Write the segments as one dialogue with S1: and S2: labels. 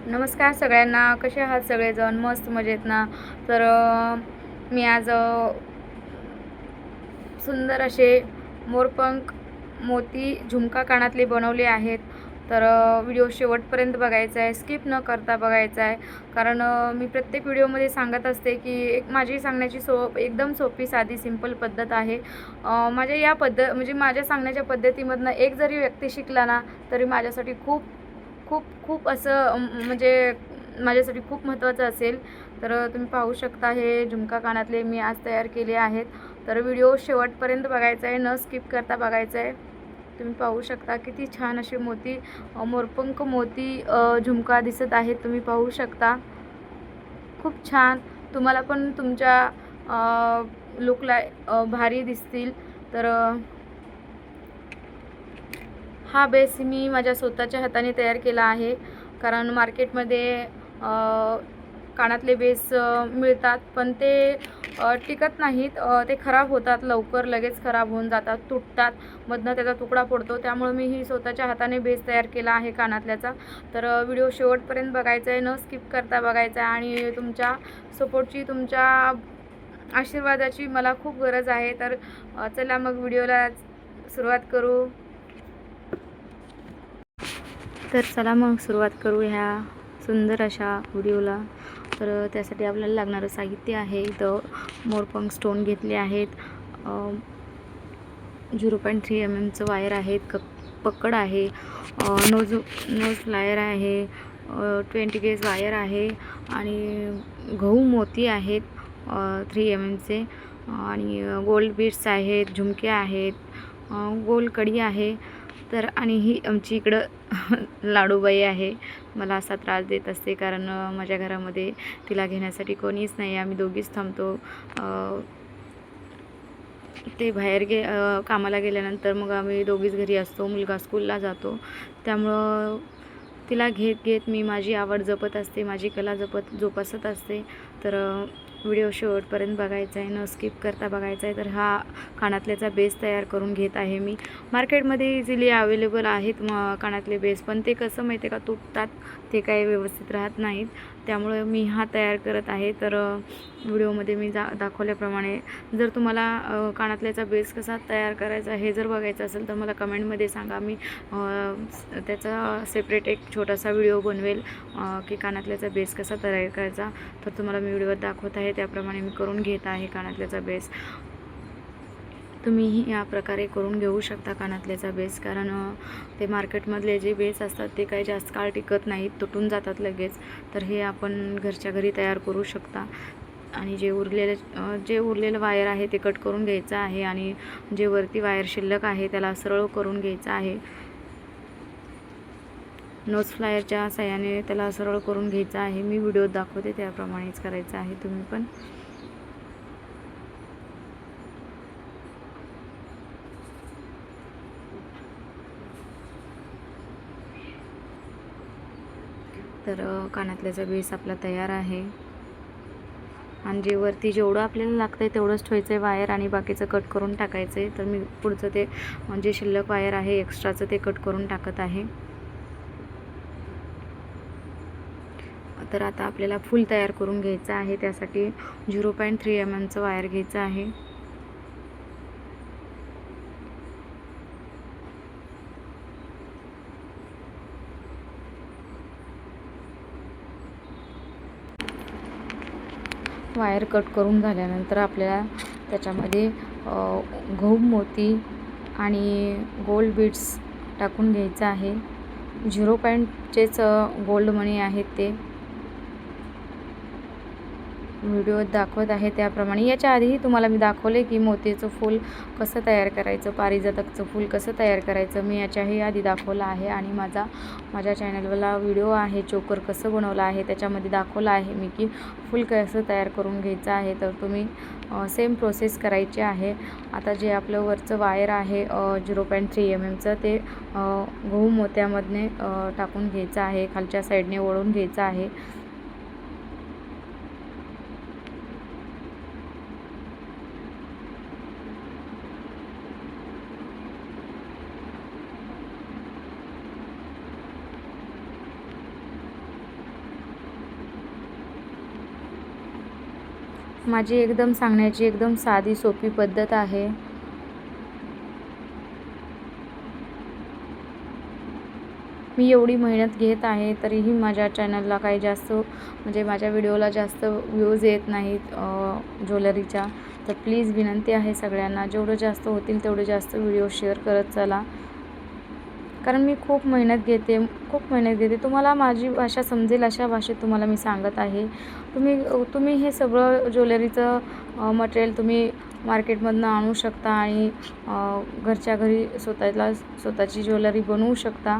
S1: नमस्कार सगळ्यांना. कसे आहात सगळेजण? मस्त मजेत ना? तर मी आज सुंदर असे मोरपंख मोती झुमका कानातले बनवले आहेत. तर व्हिडिओ शेवटपर्यंत बघायचा आहे, स्किप न करता बघायचा आहे. कारण मी प्रत्येक व्हिडिओमध्ये सांगत असते की एक माझी सांगण्याची एकदम सोपी साधी सिंपल पद्धत आहे. माझ्या या म्हणजे माझ्या सांगण्याच्या पद्धतीमधनं एक जरी व्यक्ती शिकला ना, तरी माझ्यासाठी खूप खूप खूप असं म्हणजे माझ्यासाठी खूप महत्त्वाचं असेल. तर तुम्ही पाहू शकता हे झुमका कानातले मी आज तयार केले आहेत. तर व्हिडिओ शेवटपर्यंत बघायचा आहे, न स्किप करता बघायचा आहे. तुम्ही पाहू शकता किती छान असे मोती मोरपंख मोती झुमका दिसत आहेत. तुम्ही पाहू शकता खूप छान. तुम्हाला पण तुमच्या लुकला भारी दिसतील. तर हा बेस मी माझ्या स्वतःच्या हाताने तयार केला आहे. कारण मार्केटमध्ये कानातले बेस मिळतात, पण ते टिकत नाहीत. ते खराब होतात लवकर, लगेच खराब होऊन जातात, तुटतात, मधनं त्याचा तुकडा पडतो. त्यामुळे मी ही स्वतःच्या हाताने बेस तयार केला आहे कानातल्याचा. तर व्हिडिओ शेवटपर्यंत बघायचा आहे, न स्किप करता बघायचा आहे. आणि तुमच्या सपोर्टची, तुमच्या आशीर्वादाची मला खूप गरज आहे. तर चला मग व्हिडिओला सुरुवात करू. तर चला मग सुरुवात करू ह्या सुंदर अशा व्हिडिओला. तर त्यासाठी आपल्याला लागणारं साहित्य आहे. इथं मोरपंख स्टोन घेतले आहेत, 0.3 mm वायर आहेत, पकड आहे, नोज फ्लायर आहे, 20 गेज वायर आहे आणि गहू मोती आहेत 3 mm आणि गोल्ड बीड्स आहेत, झुमके आहेत, गोल कडी आहे. तर आणि ही आमची इकडं लाडूबाई आहे. मला असा त्रास देत असते कारण माझ्या घरामध्ये तिला घेण्यासाठी कोणीच नाही. आम्ही दोघीच थांबतो. ते बाहेर कामाला गेल्यानंतर मग आम्ही दोघीच घरी असतो. मुलगा स्कूलला जातो. त्यामुळं तिला घेत मी माझी आवड जपत असते, माझी कला जोपासत असते. तर व्हिडिओ शेवटपर्यंत बघायचा आहे, न स्किप करता बघायचा आहे. तर हा कानातल्याचा बेस तयार करून घेत आहे मी. मार्केटमध्ये इझिली अवेलेबल आहेत कानातले बेस, पण ते कसं माहिती आहे का, तुटतात, ते काही व्यवस्थित राहत नाहीत. त्यामुळे मी हा तयार करत आहे. तर व्हिडिओमध्ये मी दाखवल्याप्रमाणे जर तुम्हाला कानातल्याचा बेस कसा तयार करायचा हे जर बघायचं असेल तर मला कमेंटमध्ये सांगा. मी त्याचा सेपरेट एक छोटासा व्हिडिओ बनवेल की कानातल्याचा बेस कसा तयार करायचा. तर तुम्हाला मी व्हिडिओत दाखवत आहे त्याप्रमाणे मी करून घेत आहे कानातल्याचा बेस. तुम्हीही या प्रकारे करून घेऊ शकता कानातल्याचा बेस. कारण ते मार्केटमधले जे बेस असतात ते काही जास्त काळ टिकत नाहीत, तुटून जातात लगेच. तर हे आपण घरच्या घरी तयार करू शकता. आणि जे उरलेलं वायर आहे ते कट करून घ्यायचं आहे आणि जे वरती वायर शिल्लक आहे त्याला सरळ करून घ्यायचं आहे. नोज फ्लायरच्या साहाय्याने त्याला सरळ करून घ्यायचं आहे. मी व्हिडिओत दाखवते त्याप्रमाणेच करायचं आहे तुम्ही पण. तर कानातल्याचा बेस आपला तयार आहे. आणि जे वरती जेवढं आपल्याला लागतं आहे तेवढंच ठेवायचं आहे वायर आणि बाकीचं कट करून टाकायचं आहे. तर मी पुढचं ते जे शिल्लक वायर आहे एक्स्ट्राचं ते कट करून टाकत आहे. तर आता आपल्याला फुल तयार करून घ्यायचं आहे. त्यासाठी 0.3 mm वायर घ्यायचं आहे. वायर कट करून झाल्यानंतर आपल्याला त्याच्यामध्ये गहू मोती आणि गोल्ड बीड्स टाकून घ्यायचं आहे. 0.चेच गोल्ड मनी आहेत ते. व्हिडिओत दाखवत आहे त्याप्रमाणे. याच्या आधीही तुम्हाला मी दाखवले की मोतीचं फूल कसं तयार करायचं, पारिजातकचं फूल कसं तयार करायचं, मी याच्याही आधी दाखवलं आहे. आणि माझ्या चॅनलवरला व्हिडिओ आहे चोकर कसं बनवलं आहे, त्याच्यामध्ये दाखवलं आहे मी की फूल कसं तयार करून घ्यायचं आहे. तर तुम्ही सेम प्रोसेस करायची आहे. आता जे आपलं वरचं वायर आहे 0.3 mm ते गहू मोत्यामधने टाकून घ्यायचं आहे, खालच्या साईडने वळून घ्यायचं आहे. माझी एकदम सांगण्याची एकदम साधी सोपी पद्धत आहे. मी एवढी मेहनत घेत आहे तरीही माझ्या चॅनलला काही जास्त म्हणजे माझ्या व्हिडिओला जास्त व्ह्यूज येत नाहीत ज्वेलरीच्या. तर प्लीज विनंती आहे सगळ्यांना, जेवढं जास्त होतील तेवढे जास्त व्हिडिओ शेअर करत चला. कारण मी खूप मेहनत घेते. तुम्हाला माझी भाषा समजेल अशा भाषेत तुम्हाला मी सांगत आहे. तुम्ही हे सगळं ज्वेलरीचं मटेरियल तुम्ही मार्केटमधनं आणू शकता आणि घरच्या घरी स्वतःची ज्वेलरी बनवू शकता.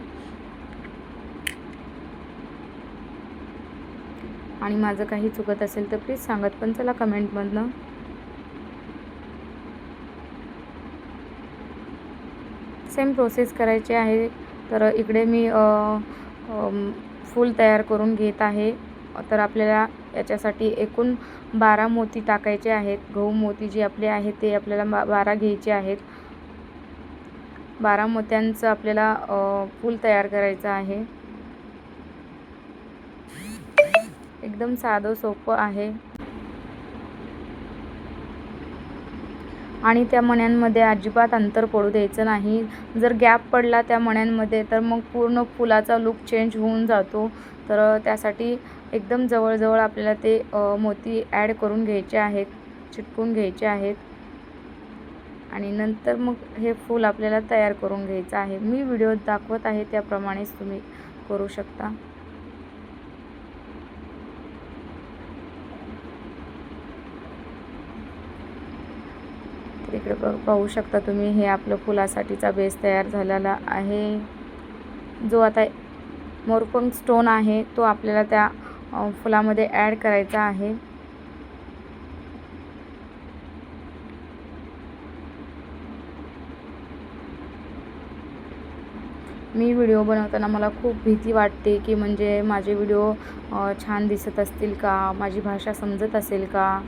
S1: आणि माझं काही चुकत असेल तर प्लीज सांगत पण चला कमेंटमधनं. सेम प्रोसेस करायची आहे. तर इकडे मी फूल तयार करून घेत आहे. तर आपल्याला याच्यासाठी एकूण 12 मोती टाकायचे आहेत. गहू मोती जे आपले आहेत ते आपल्याला 12 घ्यायचे आहेत. 12 मोत्यांचं आपल्याला फूल तयार करायचं आहे. एकदम साधं सोपं आहे. आणि त्या मण्यांमध्ये अजिबात अंतर पडू द्यायचं नाही. जर गॅप पडला त्या मण्यांमध्ये तर मग पूर्ण फुलाचा लूक चेंज होऊन जातो. तर त्यासाठी एकदम जवळजवळ आपल्याला ते मोती ॲड करून घ्यायचे आहेत, चिटकून घ्यायचे आहेत. आणि नंतर मग हे फूल आपल्याला तयार करून घ्यायचं आहे. मी व्हिडिओत दाखवत आहे त्याप्रमाणेच तुम्ही करू शकता. इकडे पाहू शकता तुम्ही, हे आपलं फुलासाठीचा बेस तयार झालेला आहे. जो आता मोरपंख स्टोन आहे तो आपल्याला त्या फुलामध्ये ॲड करायचा आहे. मी व्हिडिओ बनवताना मला खूप भीती वाटते की म्हणजे माझे व्हिडिओ छान दिसत असतील का, माझी भाषा समजत असेल का.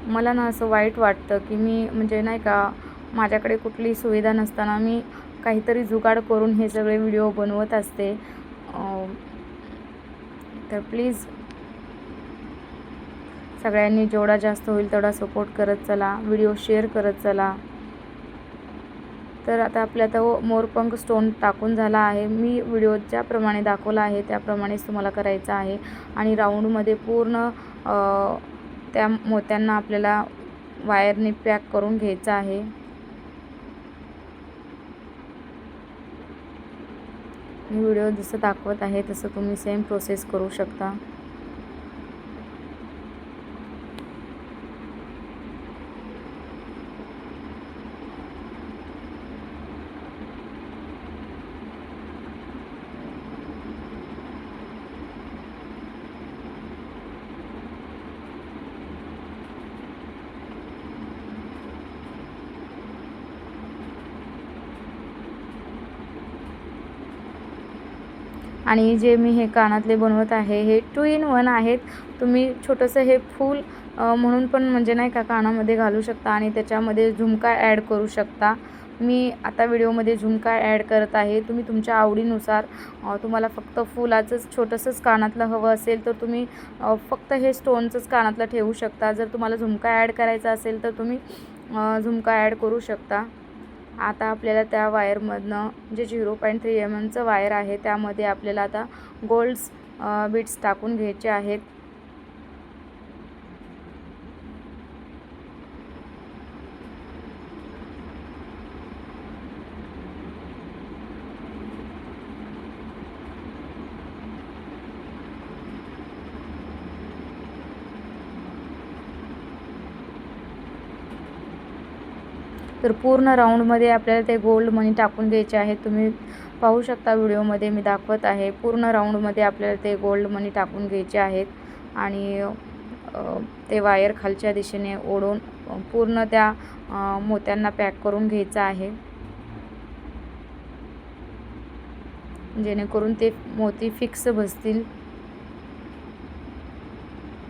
S1: मला ना असं वाईट वाटतं की मी म्हणजे नाही का, माझ्याकडे कुठली सुविधा नसताना मी काहीतरी जुगाड करून हे सगळे व्हिडिओ बनवत असते. तर प्लीज सगळ्यांनी जेवढा जास्त होईल तेवढा सपोर्ट करत चला, व्हिडिओ शेअर करत चला. तर आता आपल्या मोरपंख स्टोन टाकून झाला आहे. मी व्हिडिओत ज्याप्रमाणे दाखवला आहे त्याप्रमाणेच तुम्हाला करायचं आहे. आणि राऊंडमध्ये पूर्ण त्या मोत्यांना आपल्याला वायरने पॅक करून घ्यायचं आहे. मी व्हिडिओ जसं दाखवत आहे तसं तुम्ही सेम प्रोसेस करू शकता. आणि जे मी हे कानातले बनवत आहे हे 2 in 1 आहेत. तुम्ही छोटंसं हे फूल म्हणून पण म्हणजे नाही का कानामध्ये घालू शकता आणि त्याच्यामध्ये झुमका ॲड करू शकता. मी आता व्हिडिओमध्ये झुमका ॲड करत आहे. तुम्ही तुमच्या आवडीनुसार तुम्हाला फक्त फुलाचंच छोटंसंच कानातलं हवं असेल तर तुम्ही फक्त हे स्टोनचंच कानातलं ठेवू शकता. जर तुम्हाला झुमका ॲड करायचा असेल तर तुम्ही झुमका ॲड करू शकता. आता आपल्याला त्या वायरमधनं जे 0.3 mm वायर आहे त्यामध्ये आपल्याला आता गोल्ड्स बीट्स टाकून घ्यायचे आहेत. तर पूर्ण राऊंडमध्ये आपल्याला ते गोल्ड मनी टाकून घ्यायचे आहेत. तुम्ही पाहू शकता व्हिडिओमध्ये मी दाखवत आहे. पूर्ण राऊंडमध्ये आपल्याला ते गोल्ड मनी टाकून घ्यायचे आहेत आणि ते वायर खालच्या दिशेने ओढून पूर्ण त्या मोत्यांना पॅक करून घ्यायचं आहे, जेणेकरून ते मोती फिक्स बसतील.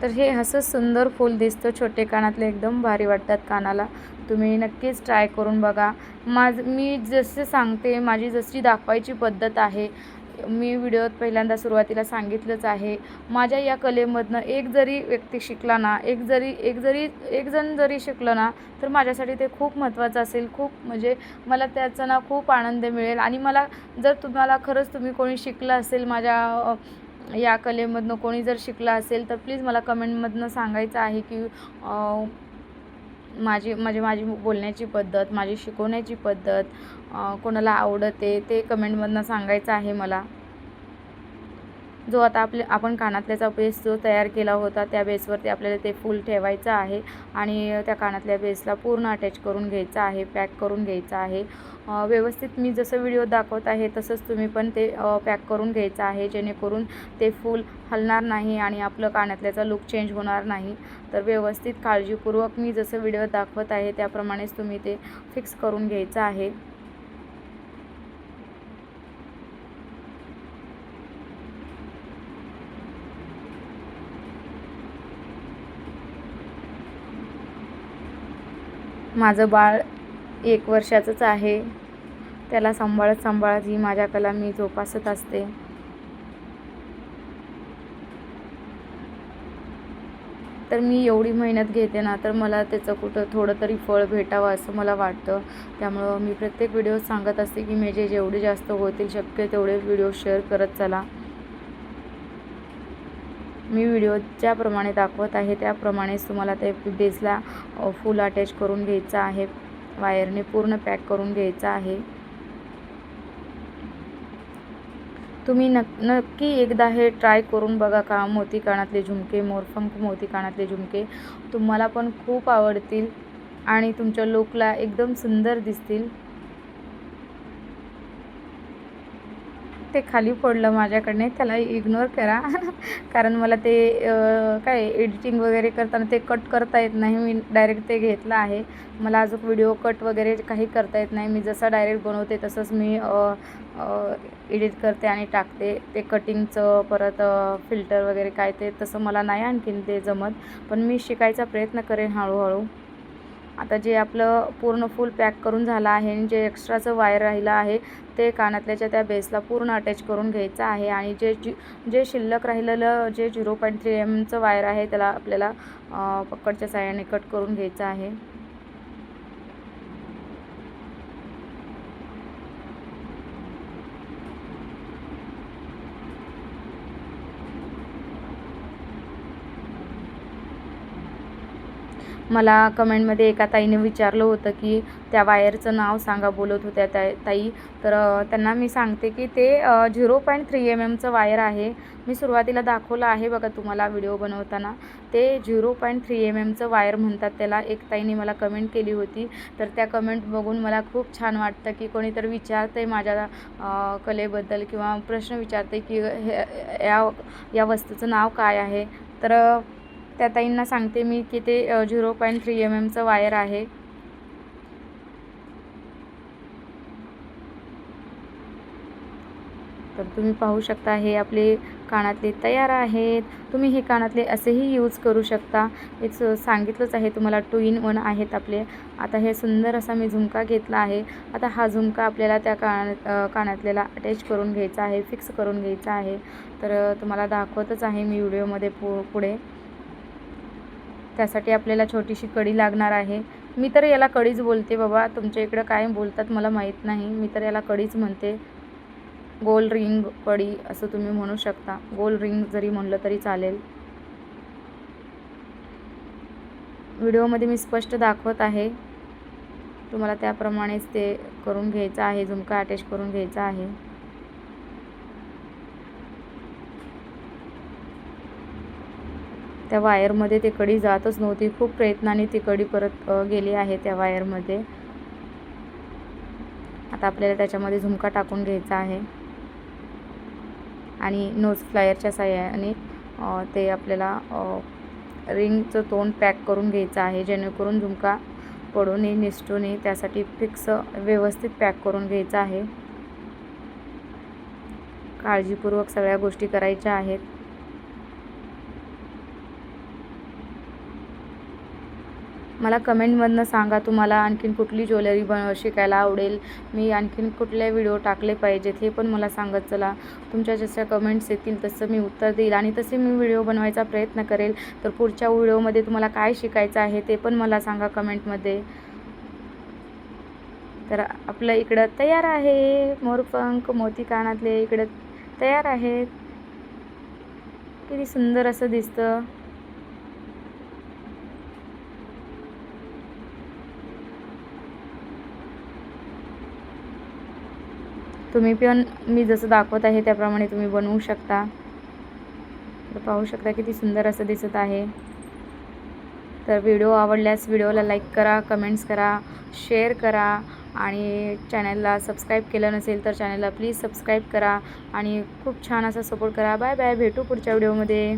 S1: तर हे असं सुंदर फूल दिसतं. छोटे कानातले एकदम भारी वाटतात कानाला. तुम्ही नक्कीच ट्राय करून बघा. मी जसे सांगते, माझी जशी दाखवायची पद्धत आहे मी व्हिडिओत पहिल्यांदा सुरुवातीला सांगितलंच आहे, माझ्या या कलेमधनं एक जरी व्यक्ती शिकला ना, एक जण जरी शिकलं ना, तर माझ्यासाठी ते खूप महत्त्वाचं असेल. खूप म्हणजे मला त्याचा ना खूप आनंद मिळेल. आणि मला जर तुम्हाला खरंच तुम्ही कोणी शिकलं असेल माझ्या या कलेमधनं कोणी जर शिकला असेल, तर प्लीज मला कमेंटमधनं सांगायचं आहे की माझी बोलण्याची पद्धत, माझी शिकवण्याची पद्धत कोणाला आवडते ते कमेंटमधनं सांगायचं आहे मला. जो आता आपण कानातल्याचा बेस जो तयार केला होता, त्या बेसवरती आपल्याला ते फूल ठेवायचं आहे आणि त्या कानातल्या बेसला पूर्ण अटॅच करून घ्यायचं आहे, पॅक करून घ्यायचं आहे. व्यवस्थित मी जसं व्हिडिओ दाखवत आहे तसंच तुम्ही पण ते पॅक करून घ्यायचं आहे, जेणेकरून ते फूल हलणार नाही आणि आपलं कानातल्याचा लुक चेंज होणार नाही. तर व्यवस्थित काळजीपूर्वक मी जसं व्हिडिओ दाखवत आहे त्याप्रमाणेच तुम्ही ते फिक्स करून घ्यायचं आहे. माझं बाळ 1 वर्षाचंच आहे. त्याला सांभाळत ही माझ्या कला मी जोपासत असते. तर मी एवढी मेहनत घेते ना, तर मला त्याचं कुठं थोडं तरी फळ भेटावं असं मला वाटतं. त्यामुळं मी प्रत्येक व्हिडिओत सांगत असते की माझे जेवढे जास्त होतील शक्य तेवढे व्हिडिओ शेअर करत चला. मी व्हिडिओ ज्याप्रमाणे दाखवत आहे त्याप्रमाणेच तुम्हाला ते बेसला फुल अटॅच करून घ्यायचं आहे. वायरने पूर्ण पॅक करून घ्यायचं आहे. तुम्ही नक्की एकदा हे ट्राय करून बघा का मोती कानातले झुमके, मोरपंख मोती कानातले झुमके तुम्हाला पण खूप आवडतील आणि तुमच्या लुकला एकदम सुंदर दिसतील. ते खाली पडलं माझ्याकडने, त्याला इग्नोर करा कारण मला ते काय एडिटिंग वगैरे करताना ते कट करता येत नाही. मी डायरेक्ट ते घेतलं आहे. मला अजून व्हिडिओ कट वगैरे काही करता येत नाही. मी जसा डायरेक्ट बनवते तसंच मी एडिट करते आणि टाकते. ते कटिंगचं परत फिल्टर वगैरे काय ते तसं मला नाही आणखीन ते जमत, पण मी शिकायचा प्रयत्न करेन हळूहळू. आता जे आपलं पूर्ण फुल पॅक करून झालं आहे आणि जे एक्स्ट्राचं वायर राहिलं आहे ते कानातल्याच्या त्या बेसला पूर्ण अटॅच करून घ्यायचं आहे. आणि जे शिल्लक राहिलेलं जे 0.3 mm वायर आहे त्याला आपल्याला पकडच्या साहाय्याने कट करून घ्यायचं आहे. मला कमेंटमध्ये एका ताईने विचारलं होतं की त्या वायरचं नाव सांगा बोलत होत्या ताई. तर त्यांना मी सांगते की ते 0.3 mm वायर आहे. मी सुरुवातीला दाखवलं आहे बघा तुम्हाला व्हिडिओ बनवताना. ते 0.3 mm वायर म्हणतात त्याला. एक ताईने मला कमेंट केली होती. तर त्या कमेंट बघून मला खूप छान वाटतं की कोणीतरी विचारतं आहे माझ्या कलेबद्दल किंवा प्रश्न विचारते की या वस्तूचं नाव काय आहे. तर त्या ताईंना सांगते मी की ते 0.3 mm वायर आहे. तर तुम्ही पाहू शकता हे आपले कानातले तयार आहेत. तुम्ही हे कानातले असेही यूज करू शकता. एक सांगितलंच आहे तुम्हाला 2 in 1 आहेत आपले. आता हे सुंदर असा मी झुमका घेतला आहे. आता हा झुमका आपल्याला त्या कानातल्याला अटॅच करून घ्यायचा आहे, फिक्स करून घ्यायचा आहे. तर तुम्हाला दाखवतच आहे मी व्हिडिओमध्ये पुढे. त्यासाठी आपल्याला छोटीशी कडी लागणार आहे. मी तर याला कढीच बोलते बाबा, तुमच्या इकडं काय बोलतात मला माहीत नाही. मी तर याला कढीच म्हणते. गोल रिंग कडी असं तुम्ही म्हणू शकता. गोल रिंग जरी म्हणलं तरी चालेल. व्हिडिओमध्ये मी स्पष्ट दाखवत आहे. तुम्हाला त्याप्रमाणेच ते करून घ्यायचं आहे. झुमका अटॅच करून घ्यायचा आहे. त्या वायरमध्ये ते कडी जातच नव्हती. खूप प्रयत्नाने ती कडी परत गेली आहे त्या वायरमध्ये. आता आपल्याला त्याच्यामध्ये झुमका टाकून घ्यायचा आहे आणि नोज फ्लायरच्या साहाय्याने ते आपल्याला रिंगचं तोंड पॅक करून घ्यायचं आहे, जेणेकरून झुमका पडू नये, निसटू नये. त्यासाठी फिक्स व्यवस्थित पॅक करून घ्यायचं आहे. काळजीपूर्वक सगळ्या गोष्टी करायच्या आहेत. 。 . 。 . 。 . . . . . . . . . . . . . . . . . . . . . . . . . . . . . . . . . . . 。 . . 。 . . 。 . 。 . 。 . 。 . 。 . 。 . मला कमेंटमधनं सांगा तुम्हाला आणखीन कुठली ज्वेलरी शिकायला आवडेल, मी आणखीन कुठले व्हिडिओ टाकले पाहिजेत हे पण मला सांगत चला. तुमच्या जशा कमेंट्स येतील तसं मी उत्तर देईल आणि तसे मी व्हिडिओ बनवायचा प्रयत्न करेल. तर पुढच्या व्हिडिओमध्ये तुम्हाला काय शिकायचं आहे ते पण मला सांगा कमेंटमध्ये. तर आपलं इकडं तयार आहे मोरपंख मोती कानातले इकडं तयार आहेत. किती सुंदर असं दिसतं. तुम्ही पण मी जसं दाखवत आहे त्याप्रमाणे तुम्ही बनवू शकता. तर पाहू शकता किती सुंदर असं दिसत आहे. तर व्हिडिओ आवडल्यास व्हिडिओला लाईक करा, कमेंट्स करा, शेअर करा आणि चॅनलला सबस्क्राईब केलं नसेल तर चॅनलला प्लीज सबस्क्राईब करा आणि खूप छान असा सपोर्ट करा. बाय बाय, भेटू पुढच्या व्हिडिओमध्ये.